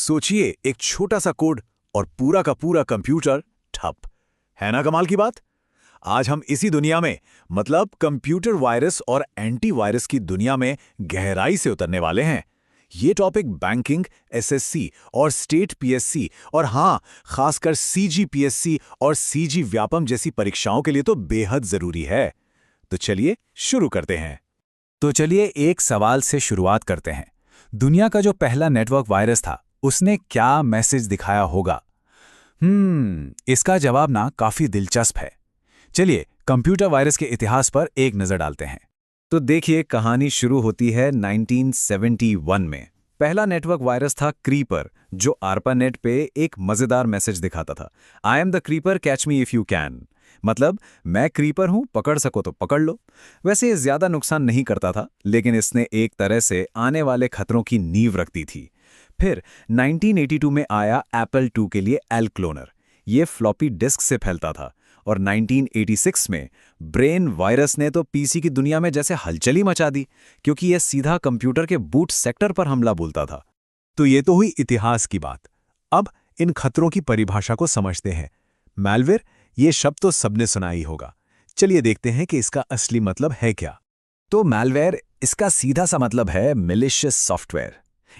सोचिए, एक छोटा सा कोड और पूरा का पूरा कंप्यूटर ठप। है ना कमाल की बात। आज हम इसी दुनिया में, मतलब कंप्यूटर वायरस और एंटीवायरस की दुनिया में गहराई से उतरने वाले हैं। ये टॉपिक बैंकिंग, एसएससी और स्टेट पीएससी और हाँ, खासकर सीजीपीएससी और सीजी व्यापम जैसी परीक्षाओं के लिए तो बेहद जरूरी है। तो चलिए शुरू करते हैं। तो चलिए एक सवाल से शुरुआत करते हैं। दुनिया का जो पहला नेटवर्क वायरस था, उसने क्या मैसेज दिखाया होगा? इसका जवाब ना काफी दिलचस्प है। चलिए कंप्यूटर वायरस के इतिहास पर एक नजर डालते हैं। तो देखिए, कहानी शुरू होती है 1971 में। पहला नेटवर्क वायरस था क्रीपर, जो आर्पानेट पे एक मजेदार मैसेज दिखाता था। I am the creeper, catch me if you can. मतलब, मैं क्रीपर हूं, पकड़ सको तो पकड़ लो। वैसे ये ज्यादा नुकसान नहीं करता था, लेकिन इसने एक तरह से आने वाले खतरों की नींव रख दी थी। फिर 1982 में आया एप्पल II के लिए एल क्लोनर। ये फ्लॉपी डिस्क से फैलता था। और 1986 में ब्रेन वायरस ने तो पीसी की दुनिया में जैसे हलचल ही मचा दी, क्योंकि यह सीधा कंप्यूटर के बूट सेक्टर पर हमला बोलता था। तो ये तो हुई इतिहास की बात। अब इन खतरों की परिभाषा को समझते हैं। मैलवेयर, ये शब्द तो सबने सुना ही होगा। चलिए देखते हैं कि इसका असली मतलब है क्या। तो मैलवेयर, इसका सीधा सा मतलब है मैलिशियस सॉफ्टवेयर,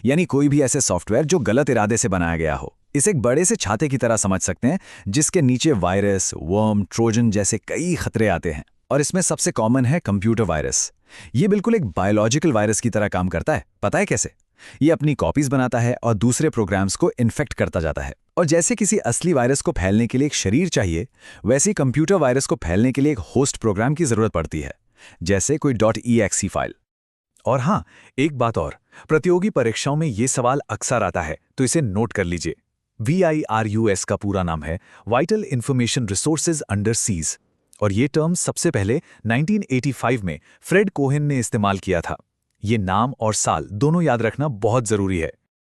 यानी कोई भी ऐसे सॉफ्टवेयर जो गलत इरादे से बनाया गया हो। इसे एक बड़े से छाते की तरह समझ सकते हैं, जिसके नीचे वायरस, वर्म, ट्रोजन जैसे कई खतरे आते हैं। और इसमें सबसे कॉमन है कंप्यूटर वायरस। ये बिल्कुल एक बायोलॉजिकल वायरस की तरह काम करता है। पता है कैसे? ये अपनी कॉपीज बनाता है और दूसरे प्रोग्राम्स को इन्फेक्ट करता जाता है। और जैसे किसी असली वायरस को फैलने के लिए एक शरीर चाहिए, वैसे ही कंप्यूटर वायरस को फैलने के लिए एक होस्ट प्रोग्राम की जरूरत पड़ती है, जैसे कोई .exe फाइल। और हाँ, एक बात और, प्रतियोगी परीक्षाओं में ये सवाल अक्सर आता है, तो इसे नोट कर लीजिए। VIRUS का पूरा नाम है vital information resources under seize. और ये टर्म सबसे पहले 1985 में फ्रेड कोहेन ने इस्तेमाल किया था। ये नाम और साल दोनों याद रखना बहुत जरूरी है।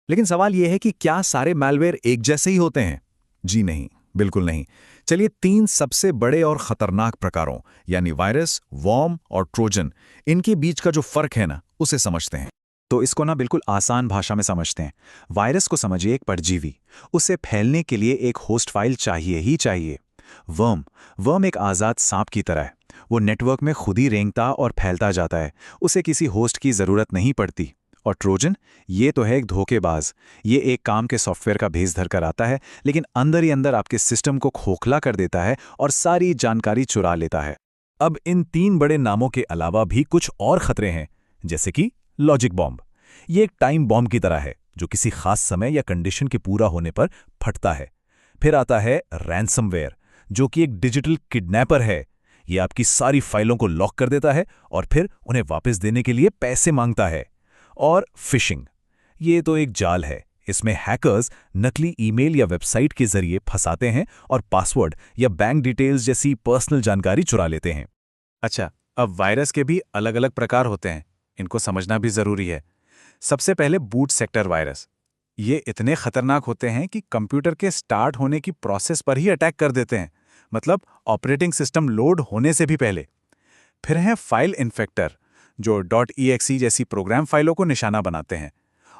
लेकिन सवाल यह है कि क्या सारे मैलवेयर एक जैसे ही होते हैं? जी नहीं, बिल्कुल नहीं। चलिए 3 सबसे बड़े और खतरनाक प्रकारों, यानी वायरस, वर्म और ट्रोजन, इनके बीच का जो फर्क है ना, उसे समझते हैं। तो इसको ना बिल्कुल आसान भाषा में समझते हैं। वायरस को समझिए एक परजीवी। उसे फैलने के लिए एक होस्ट फाइल चाहिए ही चाहिए। वर्म एक आज़ाद सांप की तरह है। वो नेटवर्क में खुद ही रेंगता और फैलता जाता है। उसे किसी होस्ट की ज़रूरत नहीं पड़ती। और ट्रोजन, ये तो है एक धोखेबाज। ये एक काम के सॉफ्टवेयर का भेस धर कर आता है, लेकिन अंदर ही अंदर आपके सिस्टम को खोखला कर देता है और सारी जानकारी चुरा लेता है। अब इन 3 बड़े नामों के अलावा भी कुछ और खतरे हैं, जैसे कि लॉजिक बॉम्ब। ये एक टाइम बॉम्ब की तरह है, जो किसी खास समय या कंडीशन के पूरा होने पर फटता है। फिर आता है रैंसमवेयर, जो कि एक डिजिटल किडनैपर है। ये आपकी सारी फाइलों को लॉक कर देता है और फिर उन्हें वापस देने के लिए पैसे मांगता है। और फिशिंग, ये तो एक जाल है। इसमें हैकर्स नकली ईमेल या वेबसाइट के जरिए फंसाते हैं और पासवर्ड या बैंक डिटेल्स जैसी पर्सनल जानकारी चुरा लेते हैं। अच्छा, अब वायरस के भी अलग अलग प्रकार होते हैं। इनको समझना भी जरूरी है। सबसे पहले बूट सेक्टर वायरस। ये इतने खतरनाक होते हैं कि कंप्यूटर के स्टार्ट होने की प्रोसेस पर ही अटैक कर देते हैं, मतलब ऑपरेटिंग सिस्टम लोड होने से भी पहले। फिर हैं फाइल इन्फेक्टर, जो .exe जैसी प्रोग्राम फाइलों को निशाना बनाते हैं।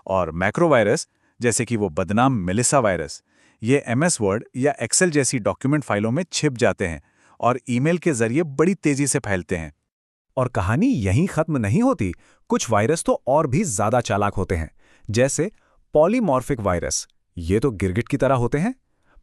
और मैक्रो वायरस, जैसे कि वो बदनाम मेलिसा वायरस, ये MS वर्ड या एक्सेल जैसी डॉक्यूमेंट फाइलों में छिप जाते हैं और ईमेल के जरिए बड़ी तेजी से फैलते हैं। और कहानी यहीं खत्म नहीं होती। कुछ वायरस तो और भी ज्यादा चालाक होते हैं, जैसे पॉलीमॉर्फिक वायरस। ये तो गिरगिट की तरह होते हैं।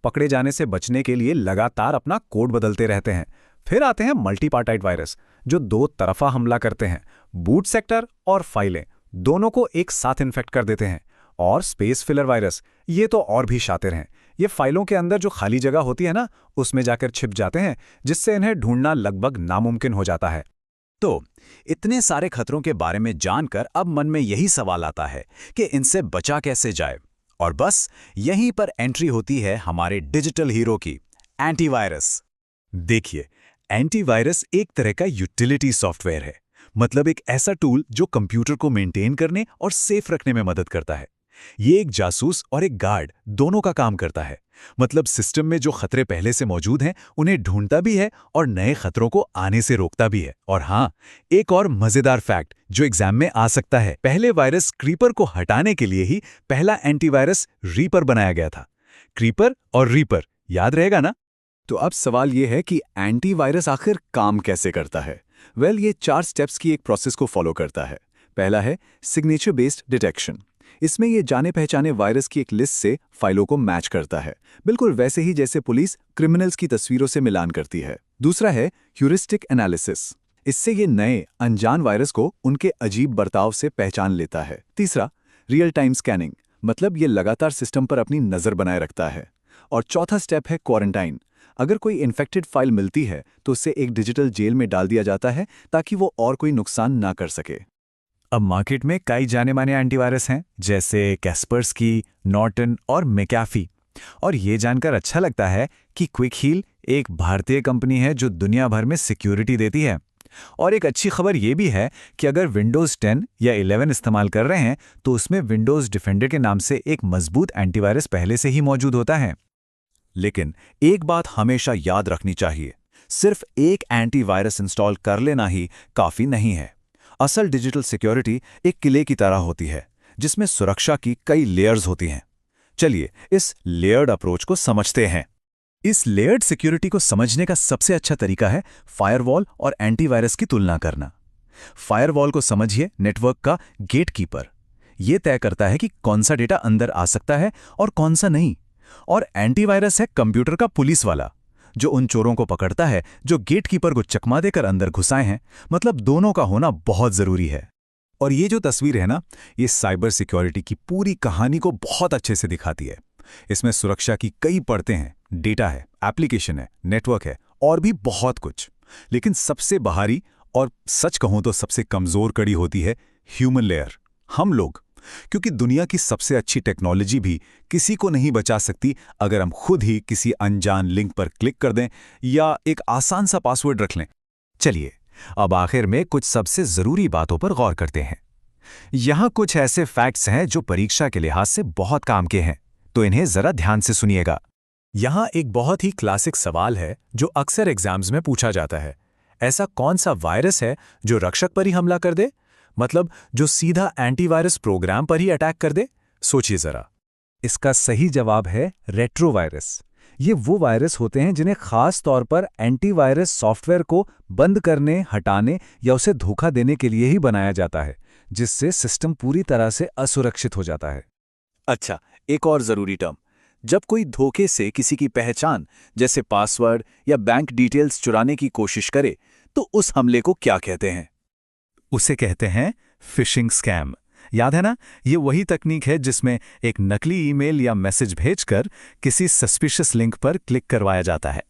पकड़े जाने से बचने के लिए लगातार अपना कोड बदलते रहते हैं। फिर आते हैं मल्टीपार्टाइट वायरस, जो 2 तरफा हमला करते हैं। बूट सेक्टर और फाइलें दोनों को एक साथ इन्फेक्ट कर देते हैं। और स्पेस फिलर वायरस, ये तो और भी शातिर हैं। ये फाइलों के अंदर जो खाली जगह होती है ना, उसमें जाकर छिप जाते हैं, जिससे इन्हें ढूंढना लगभग नामुमकिन हो जाता है। तो इतने सारे खतरों के बारे में जानकर अब मन में यही सवाल आता है कि इनसे बचा कैसे जाए। और बस यहीं पर एंट्री होती है हमारे डिजिटल हीरो की, एंटीवायरस। देखिए, एंटीवायरस एक तरह का यूटिलिटी सॉफ्टवेयर है। मतलब एक ऐसा टूल जो कंप्यूटर को मेंटेन करने और सेफ रखने में मदद करता है। ये एक जासूस और एक गार्ड दोनों का काम करता है। मतलब सिस्टम में जो खतरे पहले से मौजूद हैं उन्हें ढूंढता भी है और नए खतरों को आने से रोकता भी है। और हाँ, एक और मजेदार फैक्ट जो एग्जाम में आ सकता है, पहले वायरस क्रीपर को हटाने के लिए ही पहला एंटीवायरस रीपर बनाया गया था। क्रीपर और रीपर याद रहेगा ना? तो अब सवाल ये है कि एंटीवायरस आखिर काम कैसे करता है। ये 4 स्टेप्स की एक प्रोसेस को फॉलो करता है। पहला है सिग्नेचर बेस्ड डिटेक्शन। इसमें ये जाने पहचाने वायरस की एक लिस्ट से फाइलों को मैच करता है, बिल्कुल वैसे ही जैसे पुलिस क्रिमिनल्स की तस्वीरों से मिलान करती है। दूसरा है ह्यूरिस्टिक एनालिसिस। इससे ये नए अनजान वायरस को उनके अजीब बर्ताव से पहचान लेता है। तीसरा रियल टाइम स्कैनिंग, मतलब ये लगातार सिस्टम पर अपनी नज़र बनाए रखता है। और चौथा स्टेप है क्वारंटाइन। अगर कोई इन्फेक्टेड फाइल मिलती है तो उसे एक डिजिटल जेल में डाल दिया जाता है ताकि वो और कोई नुकसान ना कर सके। अब मार्केट में कई जाने माने एंटीवायरस हैं, जैसे कैस्पर्सकी, नॉर्टन और मैकेफी। और ये जानकर अच्छा लगता है कि क्विक हील एक भारतीय कंपनी है जो दुनिया भर में सिक्योरिटी देती है। और एक अच्छी खबर ये भी है कि अगर विंडोज़ 10 या 11 इस्तेमाल कर रहे हैं तो उसमें विंडोज़ डिफेंडर के नाम से एक मजबूत एंटीवायरस पहले से ही मौजूद होता है। लेकिन एक बात हमेशा याद रखनी चाहिए, सिर्फ एक एंटीवायरस इंस्टॉल कर लेना ही काफ़ी नहीं है। असल डिजिटल सिक्योरिटी एक किले की तरह होती है जिसमें सुरक्षा की कई लेयर्स होती हैं। चलिए इस लेयर्ड अप्रोच को समझते हैं। इस लेयर्ड सिक्योरिटी को समझने का सबसे अच्छा तरीका है फायरवॉल और एंटीवायरस की तुलना करना। फायरवॉल को समझिए नेटवर्क का गेटकीपर। यह तय करता है कि कौन सा डेटा अंदर आ सकता है और कौन सा नहीं। और एंटीवायरस है कंप्यूटर का पुलिस वाला, जो उन चोरों को पकड़ता है जो गेटकीपर को चकमा देकर अंदर घुसाए हैं। मतलब दोनों का होना बहुत जरूरी है। और ये जो तस्वीर है ना, ये साइबर सिक्योरिटी की पूरी कहानी को बहुत अच्छे से दिखाती है। इसमें सुरक्षा की कई परतें हैं, डेटा है, एप्लीकेशन है, नेटवर्क है और भी बहुत कुछ। लेकिन सबसे बाहरी और सच कहूं तो सबसे कमजोर कड़ी होती है ह्यूमन लेयर, हम लोग। क्योंकि दुनिया की सबसे अच्छी टेक्नोलॉजी भी किसी को नहीं बचा सकती अगर हम खुद ही किसी अनजान लिंक पर क्लिक कर दें या एक आसान सा पासवर्ड रख लें। चलिए अब आखिर में कुछ सबसे जरूरी बातों पर गौर करते हैं। यहां कुछ ऐसे फैक्ट्स हैं जो परीक्षा के लिहाज से बहुत काम के हैं, तो इन्हें जरा ध्यान से सुनिएगा। यहां एक बहुत ही क्लासिक सवाल है जो अक्सर एग्जाम्स में पूछा जाता है। ऐसा कौन सा वायरस है जो रक्षक पर ही हमला कर दे, मतलब जो सीधा एंटीवायरस प्रोग्राम पर ही अटैक कर दे? सोचिए जरा। इसका सही जवाब है रेट्रोवायरस। ये वो वायरस होते हैं जिन्हें खास तौर पर एंटीवायरस सॉफ्टवेयर को बंद करने, हटाने या उसे धोखा देने के लिए ही बनाया जाता है, जिससे सिस्टम पूरी तरह से असुरक्षित हो जाता है। अच्छा, एक और जरूरी टर्म, जब कोई धोखे से किसी की पहचान जैसे पासवर्ड या बैंक डिटेल्स चुराने की कोशिश करे तो उस हमले को क्या कहते हैं? उसे कहते हैं फिशिंग स्कैम। याद है ना, ये वही तकनीक है जिसमें एक नकली ईमेल या मैसेज भेजकर किसी सस्पिशियस लिंक पर क्लिक करवाया जाता है।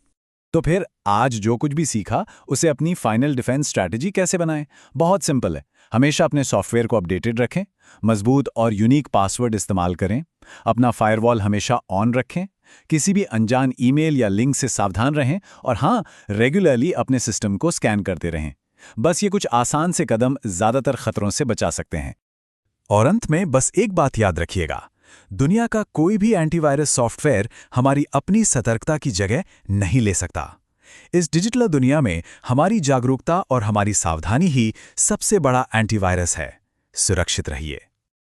तो फिर आज जो कुछ भी सीखा उसे अपनी फाइनल डिफेंस स्ट्रैटेजी कैसे बनाएं? बहुत सिंपल है। हमेशा अपने सॉफ्टवेयर को अपडेटेड रखें, मजबूत और यूनिक पासवर्ड इस्तेमाल करें, अपना फायरवॉल हमेशा ऑन रखें, किसी भी अनजान ईमेल या लिंक से सावधान रहें और हाँ, रेगुलरली अपने सिस्टम को स्कैन करते रहें। बस ये कुछ आसान से कदम ज्यादातर खतरों से बचा सकते हैं। और अंत में बस एक बात याद रखिएगा, दुनिया का कोई भी एंटीवायरस सॉफ्टवेयर हमारी अपनी सतर्कता की जगह नहीं ले सकता। इस डिजिटल दुनिया में हमारी जागरूकता और हमारी सावधानी ही सबसे बड़ा एंटीवायरस है। सुरक्षित रहिए।